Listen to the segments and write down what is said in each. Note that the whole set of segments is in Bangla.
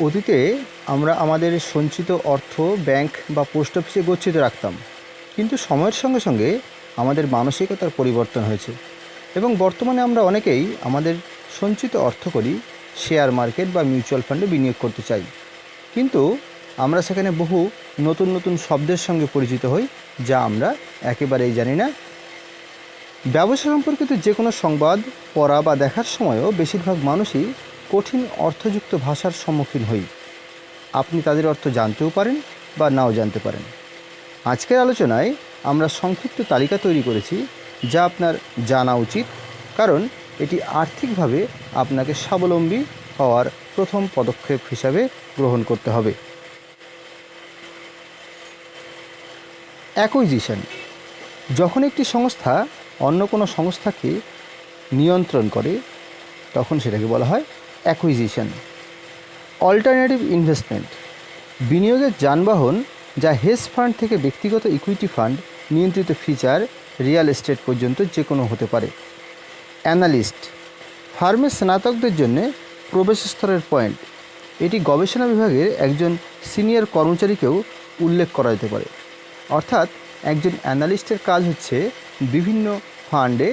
অতীতে আমরা আমাদের সঞ্চিত অর্থ ব্যাংক বা পোস্ট অফিসে গচ্ছিত রাখতাম, কিন্তু সময়ের সঙ্গে সঙ্গে আমাদের মানসিকতার পরিবর্তন হয়েছে এবং বর্তমানে আমরা অনেকেই আমাদের সঞ্চিত অর্থ করি শেয়ার মার্কেট বা মিউচুয়াল ফান্ডে বিনিয়োগ করতে চাই, কিন্তু আমরা সেখানে বহু নতুন নতুন শব্দের সঙ্গে পরিচিত হই যা আমরা একেবারেই জানি না। ব্যবসা সম্পর্কিত যে কোনো সংবাদ পড়া বা দেখার সময়ও বেশিরভাগ মানুষই কঠিন অর্থযুক্ত ভাষার সম্মুখীন হই। আপনি তাদের অর্থ জানতেও পারেন বা নাও জানতে পারেন। আজকের আলোচনায় আমরা সংক্ষিপ্ত তালিকা তৈরি করেছি যা আপনার জানা উচিত, কারণ এটি আর্থিকভাবে আপনাকে স্বাবলম্বী হওয়ার প্রথম পদক্ষেপ হিসাবে গ্রহণ করতে হবে। অ্যাকুইজিশন: যখন একটি সংস্থা অন্য কোনো সংস্থাকে নিয়ন্ত্রণ করে তখন সেটাকে বলা হয় অ্যাকুইজিশন। অল্টারনেটিভ ইনভেস্টমেন্ট: বিনিয়োগের যানবাহন যা হেজ ফান্ড থেকে ব্যক্তিগত ইকুইটি ফান্ড, নিয়ন্ত্রিত ফিচার, রিয়েল এস্টেট পর্যন্ত যে কোনো হতে পারে। অ্যানালিস্ট: ফার্মের স্নাতকদের জন্য প্রবেশ স্তরের পয়েন্ট। এটি গবেষণা বিভাগের একজন সিনিয়র কর্মচারীকেও উল্লেখ করা যেতে পারে। অর্থাৎ একজন অ্যানালিস্টের কাজ হচ্ছে বিভিন্ন ফান্ডে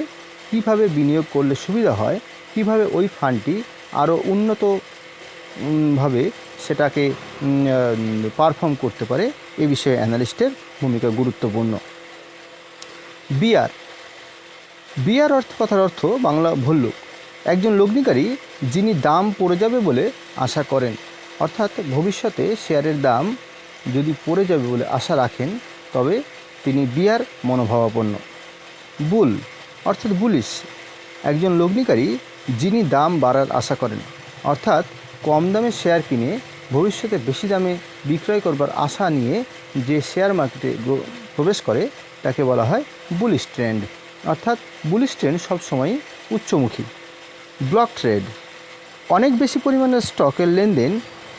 কীভাবে বিনিয়োগ করলে সুবিধা হয়, কিভাবে ওই ফান্ডটি আরও উন্নতভাবে সেটাকে পারফর্ম করতে পারে, এ বিষয়ে অ্যানালিস্টের ভূমিকা গুরুত্বপূর্ণ। বিয়ার কথার অর্থ বাংলা ভল্লুক। একজন লগ্নিকারী যিনি দাম পড়ে যাবে বলে আশা করেন, অর্থাৎ ভবিষ্যতে শেয়ারের দাম যদি পড়ে যাবে বলে আশা রাখেন, তবে তিনি বিয়ার মনোভাবাপন্ন। বুল অর্থাৎ বুলিশ: একজন লগ্নিকারী যিনি দাম বাড়ার আশা করেন, অর্থাৎ কম দামে শেয়ার কিনে ভবিষ্যতে বেশি দামে বিক্রয় করবার আশা নিয়ে যে শেয়ার মার্কেটে প্রবেশ করে তাকে বলা হয় বুলিশ ট্রেন্ড, অর্থাৎ বুলিশ ট্রেন্ড সবসময়ই উচ্চমুখী। ব্লক ট্রেড: অনেক বেশি পরিমাণে স্টকের লেনদেন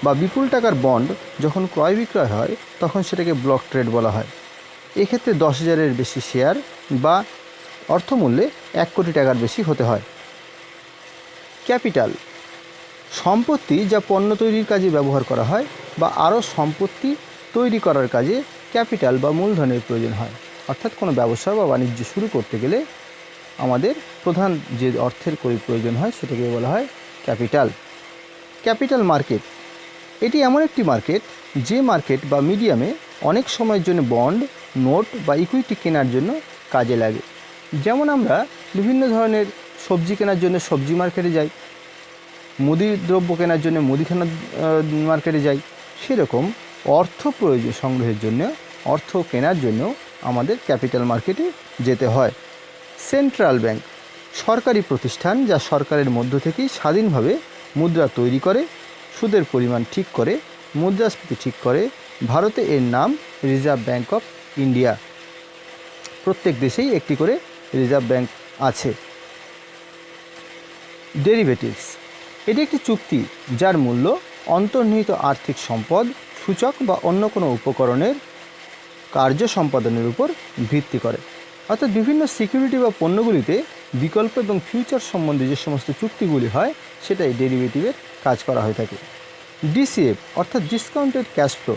বা বিপুল টাকার বন্ড যখন ক্রয় বিক্রয় হয় তখন সেটাকে ব্লক ট্রেড বলা হয়। এক্ষেত্রে 10,000-এর বেশি শেয়ার বা অর্থমূল্যে 1 কোটি টাকার বেশি হতে হয়। ক্যাপিটাল: সম্পত্তি যা পণ্য তৈরির কাজে ব্যবহার করা হয় বা আরও সম্পত্তি তৈরি করার কাজে ক্যাপিটাল বা মূলধনের প্রয়োজন হয়। অর্থাৎ কোনো ব্যবসা বা বাণিজ্য শুরু করতে গেলে আমাদের প্রধান যে অর্থের প্রয়োজন হয় সেটাকে বলা হয় ক্যাপিটাল। ক্যাপিটাল মার্কেট: এটি এমন একটি মার্কেট যে মার্কেট বা মিডিয়ামে অনেক সময়ের জন্য বন্ড, নোট বা ইকুইটি কেনার জন্য কাজে লাগে। যেমন আমরা বিভিন্ন ধরনের সবজি কেনার জন্য সবজি মার্কেটে যাই, মুদি দ্রব্য কেনার জন্য মুদিখানা মার্কেটে যাই, সেরকম অর্থ প্রয়োজন সংগ্রহের জন্য, অর্থ কেনার জন্য আমাদের ক্যাপিটাল মার্কেটে যেতে হয়। সেন্ট্রাল ব্যাংক: সরকারি প্রতিষ্ঠান যা সরকারের মধ্য থেকেই স্বাধীনভাবে মুদ্রা তৈরি করে, সুদের পরিমাণ ঠিক করে, মুদ্রাস্ফীতি ঠিক করে। ভারতে এর নাম রিজার্ভ ব্যাংক অফ ইন্ডিয়া। প্রত্যেক দেশেই একটি করে রিজার্ভ ব্যাংক আছে। ডেরিভেটিভস: এটি একটি চুক্তি যার মূল্য অন্তর্নিহিত আর্থিক সম্পদ, সূচক বা অন্য কোনো উপকরণের কার্য সম্পাদনের উপর ভিত্তি করে। অর্থাৎ বিভিন্ন সিকিউরিটি বা পণ্যগুলিতে বিকল্প এবং ফিউচার সম্বন্ধে যে সমস্ত চুক্তিগুলি হয় সেটাই ডেরিভেটিভের কাজ করা হয়ে থাকে। ডিসিএফ অর্থাৎ ডিসকাউন্টেড ক্যাশ ফ্লো: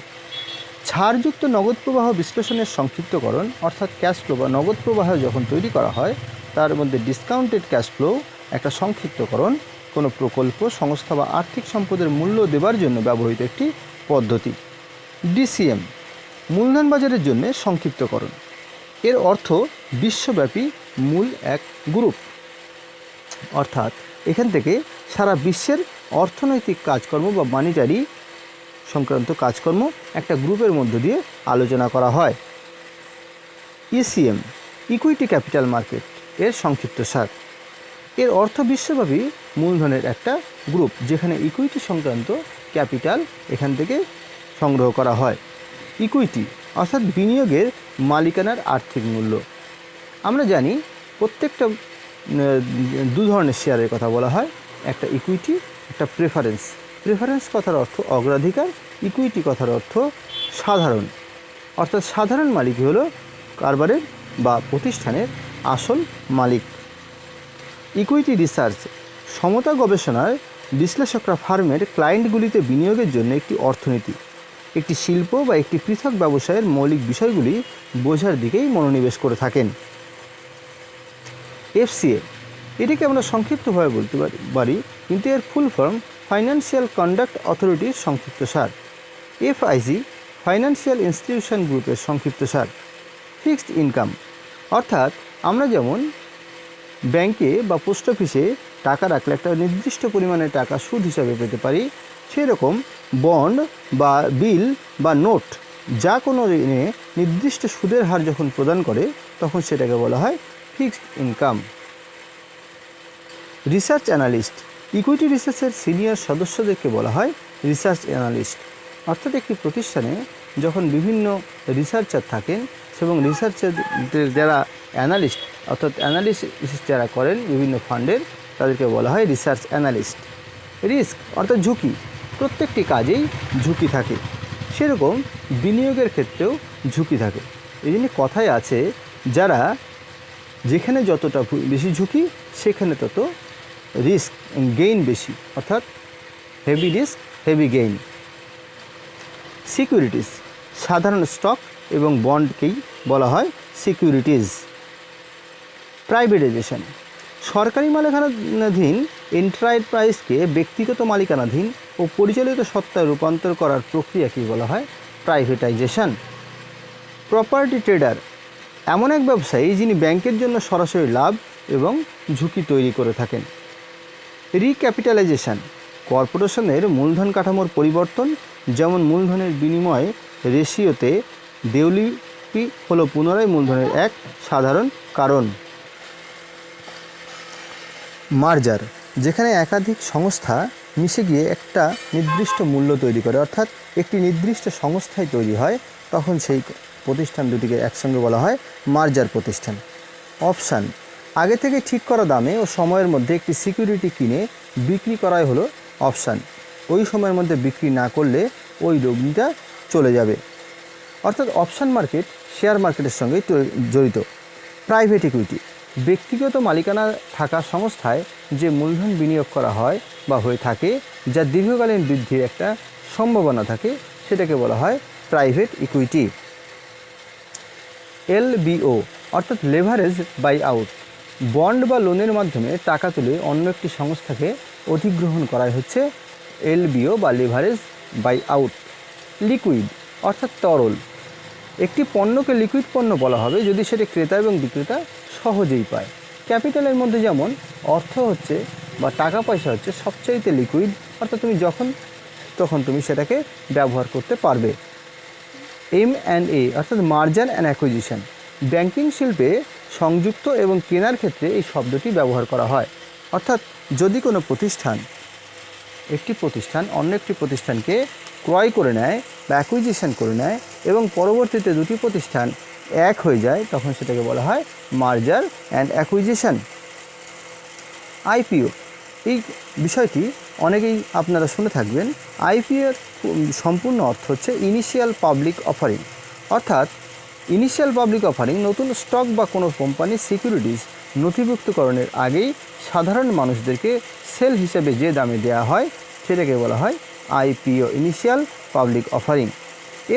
ছাড়যুক্ত নগদ প্রবাহ বিশ্লেষণের সংক্ষিপ্তকরণ, অর্থাৎ ক্যাশ ফ্লো বা নগদ প্রবাহ যখন তৈরি করা হয় তার মধ্যে ডিসকাউন্টেড ক্যাশ ফ্লো একটা সংক্ষিপ্তকরণ, কোনো প্রকল্প, সংস্থা বা আর্থিক সম্পদের মূল্য দেবার জন্য ব্যবহৃত একটি পদ্ধতি। ডিসিএম মূলধন বাজারের জন্য সংক্ষিপ্তকরণ। এর অর্থ বিশ্বব্যাপী মূল এক গ্রুপ, অর্থাৎ এখান থেকে সারা বিশ্বের অর্থনৈতিক কাজকর্ম বা মানিটারি সংক্রান্ত কাজকর্ম একটা গ্রুপের মধ্য দিয়ে আলোচনা করা হয়। ইসিএম ইকুইটি ক্যাপিটাল মার্কেট এর সংক্ষিপ্তসার। এর অর্থ বিশ্বব্যাপী মূলধনের একটা গ্রুপ যেখানে ইকুইটি সংক্রান্ত ক্যাপিটাল এখান থেকে সংগ্রহ করা হয়। ইকুইটি অর্থাৎ বিনিয়োগের মালিকানার আর্থিক মূল্য। আমরা জানি প্রত্যেকটা দু ধরনের শেয়ারের কথা বলা হয়, একটা ইকুইটি, একটা প্রেফারেন্স। প্রেফারেন্স কথার অর্থ অগ্রাধিকার, ইকুইটি কথার অর্থ সাধারণ, অর্থাৎ সাধারণ মালিক হলো কারবারের বা প্রতিষ্ঠানের আসল মালিক। ইকুইটি রিসার্চ সমতা গবেষণায় বিশ্লেষকরা ফার্মের ক্লায়েন্টগুলিতে বিনিয়োগের জন্য একটি অর্থনীতি, একটি শিল্প বা একটি পৃথক ব্যবসায়ের মৌলিক বিষয়গুলি বোঝার দিকেই মনোনিবেশ করে থাকেন। এফসিএ, এটিকে আমরা সংক্ষিপ্তভাবে বলতে পারি, কিন্তু এর ফুল ফর্ম ফাইন্যান্সিয়াল কন্ডাক্ট অথরিটির সংক্ষিপ্তসার। এফআইজি, ফাইন্যান্সিয়াল ইনস্টিটিউশন গ্রুপের সংক্ষিপ্তসার। ফিক্সড ইনকাম, অর্থাৎ আমরা যেমন ব্যাংকে বা পোস্ট অফিসে টাকা রাখলে একটা নির্দিষ্ট পরিমাণে টাকা সুদ হিসাবে পেতে পারি, সেরকম বন্ড বা বিল বা নোট যা কোনো ঋণে নির্দিষ্ট সুদের হার যখন প্রদান করে তখন সেটাকে বলা হয় fixed income. Research analyst, equity রিসার্চের সিনিয়র সদস্যদেরকে বলা হয় রিসার্চ অ্যানালিস্ট। অর্থাৎ একটি প্রতিষ্ঠানে যখন বিভিন্ন রিসার্চার থাকেন এবং রিসার্চের যারা অ্যানালিস্ট অর্থাৎ অ্যানালিসিস যারা করেন বিভিন্ন ফান্ডের, তাদেরকে বলা হয় রিসার্চ অ্যানালিস্ট। রিস্ক অর্থাৎ ঝুঁকি, প্রত্যেকটি কাজেই ঝুঁকি থাকে, সেরকম বিনিয়োগের ক্ষেত্রেও ঝুঁকি থাকে। এই জন্য কথায় আছে, যারা যেখানে যতটা বেশি ঝুঁকি সেখানে তত রিস্ক গেইন বেশি, অর্থাৎ heavy risk heavy gain. Securities, সাধারণ স্টক এবং বন্ডকেই বলা হয় সিকিউরিটিজ। প্রাইভেটাইজেশন, সরকারি মালিকানাধীন এন্টারপ্রাইজকে ব্যক্তিগত মালিকানাধীন ও পরিচালিত সত্তায় রূপান্তর করার প্রক্রিয়াকেই বলা হয় প্রাইভেটাইজেশন। প্রপার্টি ট্রেডার, এমন এক ব্যবসায়ী যিনি ব্যাংকের জন্য সরাসরি লাভ এবং ঝুঁকি তৈরি করে থাকেন। রিক্যাপিটালাইজেশন, কর্পোরেশনের মূলধন কাঠামোর পরিবর্তন, যেমন মূলধনের বিনিময় রেশিওতে দেউলিপি হলো পুনরায় মূলধনের এক সাধারণ কারণ। মার্জার, যেখানে একাধিক সংস্থা মিশে গিয়ে একটা নির্দিষ্ট মূল্য তৈরি করে, অর্থাৎ একটি নির্দিষ্ট সংস্থায় তৈরি হয়, তখন সেই প্রতিষ্ঠান দুটিকে একসঙ্গে বলা হয় মার্জার প্রতিষ্ঠান। অপশান, আগে থেকে ঠিক করা দামে ও সময়ের মধ্যে একটি সিকিউরিটি কিনে বিক্রি করাই হলো অপশান। ওই সময়ের মধ্যে বিক্রি না করলে ওই লগ্নিটা চলে যাবে, অর্থাৎ অপশান মার্কেট শেয়ার মার্কেটের সঙ্গে জড়িত। প্রাইভেট ইকুইটি, ব্যক্তিগত মালিকানা থাকা সংস্থায় যে মূলধন বিনিয়োগ করা হয় বা হয়ে থাকে, যা দীর্ঘকালীন বৃদ্ধির একটা সম্ভাবনা থাকে, সেটাকে বলা হয় প্রাইভেট ইকুইটি। এলবিও অর্থাৎ লেভারেজ বাই আউট, বন্ড বা লোনের মাধ্যমে টাকা তুলে অন্য একটি সংস্থাকে অধিগ্রহণ করাই হচ্ছে এলবিও বা লেভারেজ বাই আউট। লিকুইড অর্থাৎ তরল, একটি পণ্যকে লিকুইড পণ্য বলা হবে যদি সেটা ক্রেতা এবং বিক্রেতা সহজেই পায়। ক্যাপিটালের মধ্যে যেমন অর্থ হচ্ছে বা টাকা পয়সা হচ্ছে সবচাইতে লিকুইড, অর্থাৎ তুমি যখন তখন তুমি সেটাকে ব্যবহার করতে পারবে। M&A অর্থাৎ মার্জার অ্যান্ড অ্যাকুইজিশন, ব্যাংকিং শিল্পে সংযুক্ত এবং কেনার ক্ষেত্রে এই শব্দটি ব্যবহার করা হয়। অর্থাৎ যদি কোনো একটি প্রতিষ্ঠান অন্য একটি প্রতিষ্ঠানকে ক্রয় করে নেয় বা অ্যাকুইজিশন করে নেয় এবং পরবর্তীতে দুটি প্রতিষ্ঠান এক হয়ে যায়, তখন সেটাকে বলা হয় মার্জার অ্যান্ড অ্যাকুইজিশন। আইপিও, এই বিষয়টি অনেকেই আপনারা শুনে থাকবেন। আইপিওর সম্পূর্ণ অর্থ হচ্ছে ইনিশিয়াল পাবলিক অফারিং, অর্থাৎ ইনিশিয়াল পাবলিক অফারিং নতুন স্টক বা কোনো কোম্পানির সিকিউরিটিজ নথিভুক্তকরণের আগেই সাধারণ মানুষদেরকে সেল হিসেবে যে দামে দেওয়া হয় সেটাকে বলা হয় আইপিও, ইনিশিয়াল পাবলিক অফারিং।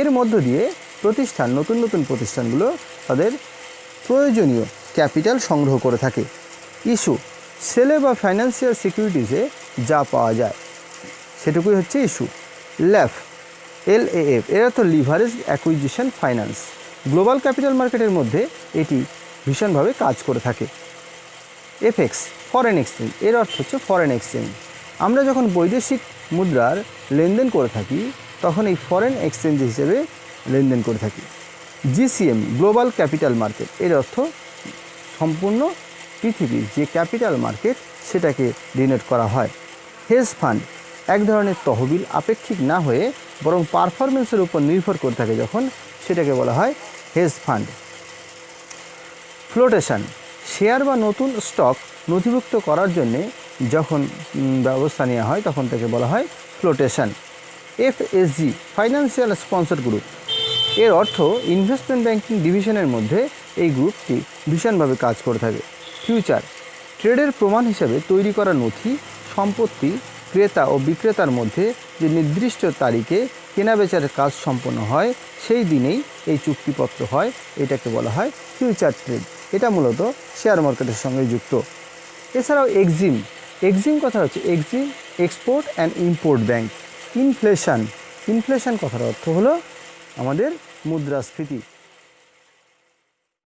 এর মধ্য দিয়ে নতুন প্রতিষ্ঠানগুলো তাদের প্রয়োজনীয় ক্যাপিটাল সংগ্রহ করে থাকে। ইস্যু, সেলে বা ফাইন্যান্সিয়াল সিকিউরিটিজে যা পাওয়া যায় সেটুকুই হচ্ছে ইস্যু। ল্যাফ, LAF, এর অর্থ leverage acquisition finance. Global capital মার্কেটের মধ্যে এটি ভীষণভাবে কাজ করে থাকে। এফএক্স, ফরেন এক্সচেঞ্জ, এর অর্থ হচ্ছে ফরেন এক্সচেঞ্জ। আমরা যখন বৈদেশিক মুদ্রার লেনদেন করে থাকি তখন এই ফরেন এক্সচেঞ্জ হিসেবে লেনদেন করে থাকি। GCM, গ্লোবাল ক্যাপিটাল মার্কেট, এর অর্থ সম্পূর্ণ পৃথিবীর যে ক্যাপিটাল মার্কেট সেটাকে ডিনোট করা হয়। হেজ ফান্ড, এক ধরনের তহবিল, আপেক্ষিক না হয়ে বরং পারফরমেন্সের উপর নির্ভর করে থাকে যখন, সেটাকে বলা হয় হেজ ফান্ড। ফ্লোটেশন, শেয়ার বা নতুন স্টক নথিভুক্ত করার জন্যে যখন ব্যবস্থা নেওয়া হয় তখন তাকে বলা হয় flotation. FSG, financial sponsor group, এর অর্থ ইনভেস্টমেন্ট ব্যাংকিং ডিভিশনের মধ্যে এই গ্রুপটি ভীষণভাবে কাজ করে থাকে। ফিউচার, ট্রেডের প্রমাণ হিসেবে তৈরি করা নথি, সম্পত্তি ক্রেতা ও বিক্রেতার মধ্যে যে নির্দিষ্ট তারিখে কেনাবেচার কাজ সম্পন্ন হয় সেই দিনেই এই চুক্তিপত্র হয়, এটাকে বলা হয় ফিউচার ট্রেড। এটা মূলত শেয়ার মার্কেটের সঙ্গে যুক্ত। এছাড়াও এক্সিম, এক্সিম কথা হচ্ছে Exim export and import bank. Inflation, inflation কথার অর্থ হলো আমাদের মুদ্রাস্ফীতি।